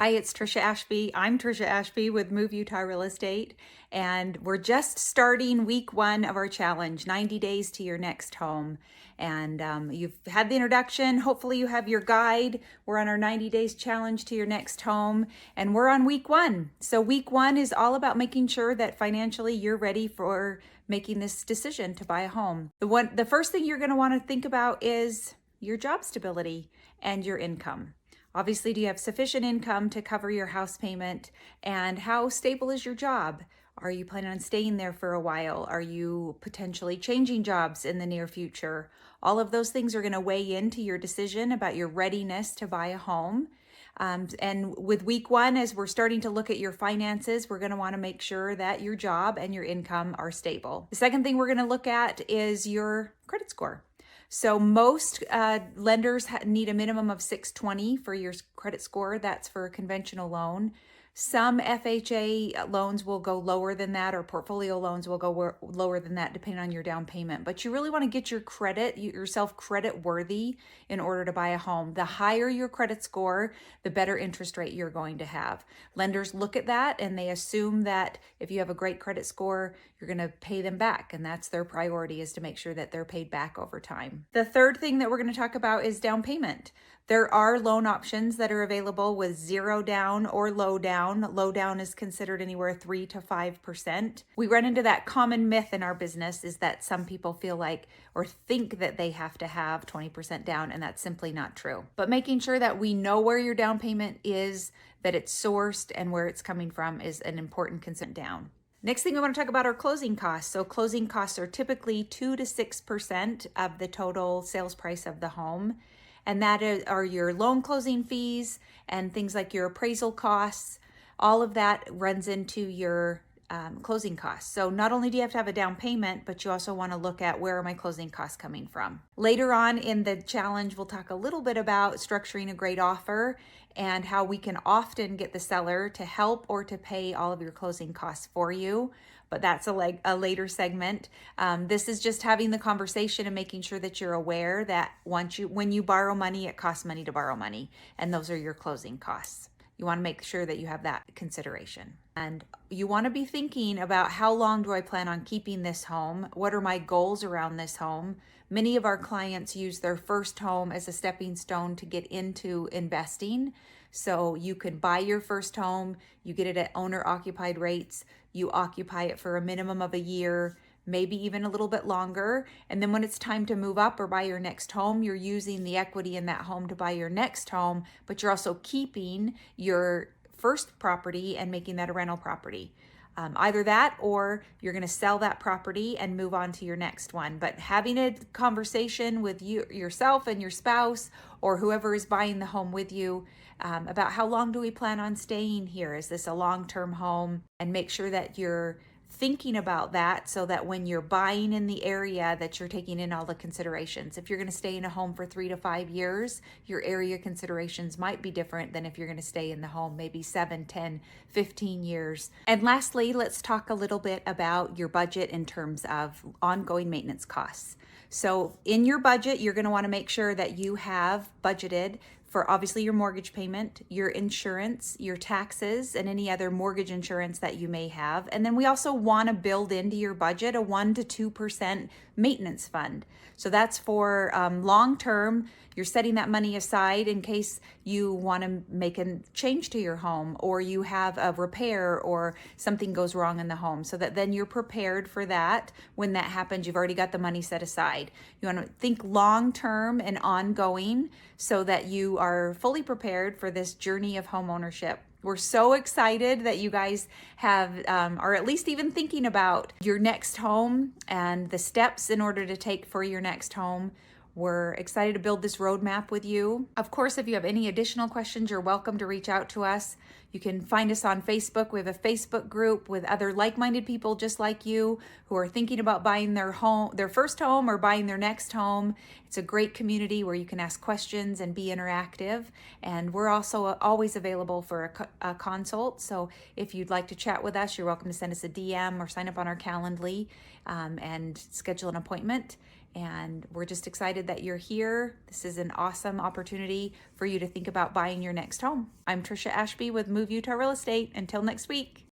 Hi, it's Trisha Ashby. I'm Trisha Ashby with Move Utah Real Estate, and we're just starting week 1 of our challenge, 90 days to your next home. And you've had the introduction. Hopefully you have your guide. We're on our 90 days challenge to your next home, and we're on week 1. So week 1 is all about making sure that financially you're ready for making this decision to buy a home. The first thing you're going to want to think about is your job stability and your income. Obviously, do you have sufficient income to cover your house payment? And how stable is your job? Are you planning on staying there for a while? Are you potentially changing jobs in the near future? All of those things are going to weigh into your decision about your readiness to buy a home. And with week 1, as we're starting to look at your finances, we're going to want to make sure that your job and your income are stable. The second thing we're going to look at is your credit score. So most lenders need a minimum of 620 for your credit score. That's for a conventional loan. Some FHA loans will go lower than that, or portfolio loans will go lower than that depending on your down payment. But you really want to get yourself credit worthy in order to buy a home. The higher your credit score, the better interest rate you're going to have. Lenders look at that and they assume that if you have a great credit score, you're going to pay them back. And that's their priority, is to make sure that they're paid back over time. The third thing that we're going to talk about is down payment. There are loan options that are available with 0 down or low down. Low down is considered anywhere 3 to 5%. We run into that common myth in our business, is that some people feel like or think that they have to have 20% down, and that's simply not true. But making sure that we know where your down payment is, that it's sourced, and where it's coming from is an important concern down. Next thing we want to talk about are closing costs. So closing costs are typically 2 to 6% of the total sales price of the home. And that are your loan closing fees and things like your appraisal costs. All of that runs into your closing costs. So not only do you have to have a down payment, but you also want to look at, where are my closing costs coming from? Later on in the challenge, we'll talk a little bit about structuring a great offer and how we can often get the seller to help or to pay all of your closing costs for you. But that's a later segment. This is just having the conversation and making sure that you're aware that when you borrow money, it costs money to borrow money, and those are your closing costs. You want to make sure that you have that consideration. And you want to be thinking about, how long do I plan on keeping this home? What are my goals around this home? Many of our clients use their first home as a stepping stone to get into investing. So you can buy your first home, you get it at owner-occupied rates, you occupy it for a minimum of a year, maybe even a little bit longer. And then when it's time to move up or buy your next home, you're using the equity in that home to buy your next home, but you're also keeping your first property and making that a rental property. Either that, or you're going to sell that property and move on to your next one. But having a conversation with yourself and your spouse, or whoever is buying the home with you, about how long do we plan on staying here? Is this a long-term home? And make sure that you're thinking about that, so that when you're buying in the area, that you're taking in all the considerations. If you're going to stay in a home for 3 to 5 years, your area considerations might be different than if you're going to stay in the home maybe 7, 10, 15 years. And lastly, let's talk a little bit about your budget in terms of ongoing maintenance costs. So in your budget, you're going to want to make sure that you have budgeted for, obviously, your mortgage payment, your insurance, your taxes, and any other mortgage insurance that you may have. And then we also want to build into your budget a 1 to 2% maintenance fund. So that's for long-term. You're setting that money aside in case you want to make a change to your home, or you have a repair or something goes wrong in the home, so that then you're prepared for that. When that happens, you've already got the money set aside. You want to think long-term and ongoing, so that you are fully prepared for this journey of home ownership. We're so excited that you guys have, or at least even thinking about your next home and the steps in order to take for your next home. We're excited to build this roadmap with you. Of course, if you have any additional questions, you're welcome to reach out to us. You can find us on Facebook. We have a Facebook group with other like-minded people just like you, who are thinking about buying their first home, or buying their next home. It's a great community where you can ask questions and be interactive. And we're also always available for a consult. So if you'd like to chat with us, you're welcome to send us a DM or sign up on our Calendly and schedule an appointment. And we're just excited that you're here. This is an awesome opportunity for you to think about buying your next home. I'm Trisha Ashby with Move Utah Real Estate. Until next week.